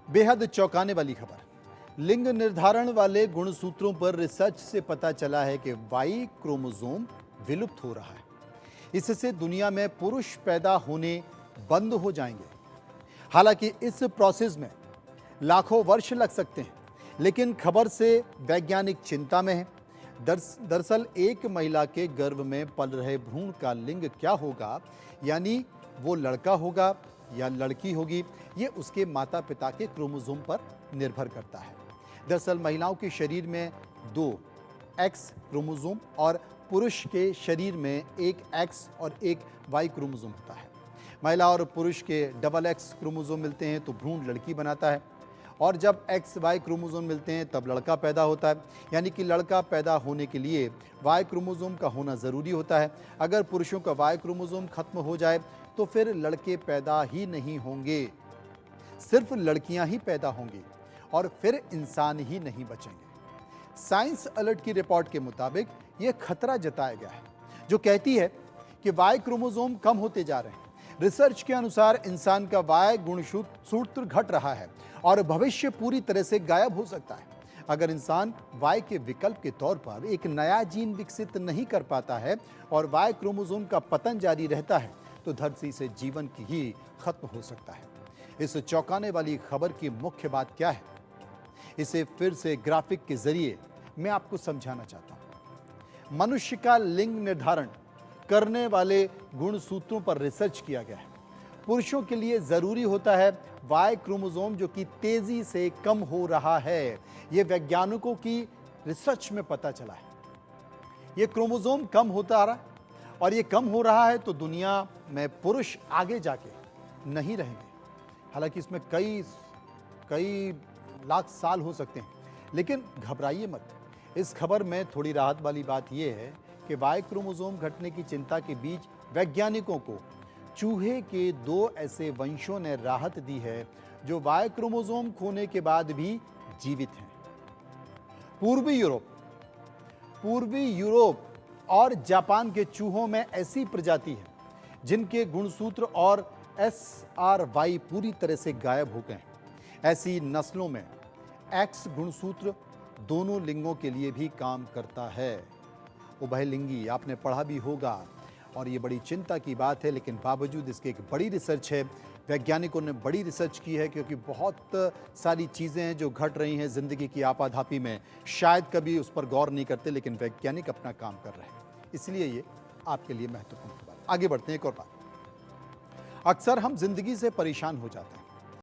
बेहद चौंकाने वाली खबर। लिंग निर्धारण वाले गुणसूत्रों पर रिसर्च से पता चला है कि वाई क्रोमोसोम विलुप्त हो रहा है। इससे दुनिया में पुरुष पैदा होने बंद हो जाएंगे। हालांकि इस प्रोसेस में लाखों वर्ष लग सकते हैं, लेकिन खबर से वैज्ञानिक चिंता में है। दरअसल एक महिला के गर्भ में पल रहे भ्रूण का लिंग क्या होगा, यानी वो लड़का होगा या लड़की होगी, ये उसके माता पिता के क्रोमोसोम पर निर्भर करता है। दरअसल महिलाओं के शरीर में 2 एक्स क्रोमोसोम और पुरुष के शरीर में एक एक्स और एक वाई क्रोमोसोम होता है। महिला और पुरुष के डबल एक्स क्रोमोसोम मिलते हैं तो भ्रूण लड़की बनाता है, और जब एक्स वाई क्रोमोसोम मिलते हैं तब लड़का पैदा होता है। यानी कि लड़का पैदा होने के लिए वाई क्रोमोसोम का होना ज़रूरी होता है। अगर पुरुषों का वाई क्रोमोसोम खत्म हो जाए तो फिर लड़के पैदा ही नहीं होंगे, सिर्फ लड़कियां ही पैदा होंगी और फिर इंसान ही नहीं बचेंगे। साइंस अलर्ट की रिपोर्ट के मुताबिक यह खतरा जताया गया है, जो कहती है कि वाई क्रोमोसोम कम होते जा रहे हैं। रिसर्च के अनुसार इंसान का वाई गुणसूत्र घट रहा है और भविष्य पूरी तरह से गायब हो सकता है। अगर इंसान वाई के विकल्प के तौर पर एक नया जीन विकसित नहीं कर पाता है और वाई क्रोमोसोम का पतन जारी रहता है तो धरती से जीवन की ही खत्म हो सकता है। इस चौंकाने वाली खबर की मुख्य बात क्या है, इसे फिर से ग्राफिक के जरिए मैं आपको समझाना चाहता हूं। मनुष्य का लिंग निर्धारण करने वाले गुणसूत्रों पर रिसर्च किया गया है। पुरुषों के लिए जरूरी होता है वाई क्रोमोसोम, जो कि तेजी से कम हो रहा है। यह वैज्ञानिकों की रिसर्च में पता चला है। यह क्रोमोसोम कम होता आ रहा है और यह कम हो रहा है तो दुनिया में पुरुष आगे जाके नहीं रहेंगे। हालांकि इसमें कई लाख साल हो सकते हैं, लेकिन घबराइए मत। इस खबर में थोड़ी राहत वाली बात यह है कि वाई क्रोमोसोम घटने की चिंता के बीच वैज्ञानिकों को चूहे के 2 ऐसे वंशों ने राहत दी है जो वाई क्रोमोसोम खोने के बाद भी जीवित हैं। पूर्वी यूरोप और जापान के चूहों में ऐसी प्रजाति है जिनके गुणसूत्र और SRY पूरी तरह से गायब हो गए हैं। ऐसी नस्लों में एक्स गुणसूत्र दोनों लिंगों के लिए भी काम करता है। उभयलिंगी आपने पढ़ा भी होगा और ये बड़ी चिंता की बात है, लेकिन बावजूद इसके एक बड़ी रिसर्च है। वैज्ञानिकों ने बड़ी रिसर्च की है, क्योंकि बहुत सारी चीज़ें हैं जो घट रही हैं ज़िंदगी की आपाधापी में। शायद कभी उस पर गौर नहीं करते, लेकिन वैज्ञानिक अपना काम कर रहे हैं, इसलिए ये आपके लिए महत्वपूर्ण बात। आगे बढ़ते हैं। एक और बात, अक्सर हम जिंदगी से परेशान हो जाते हैं।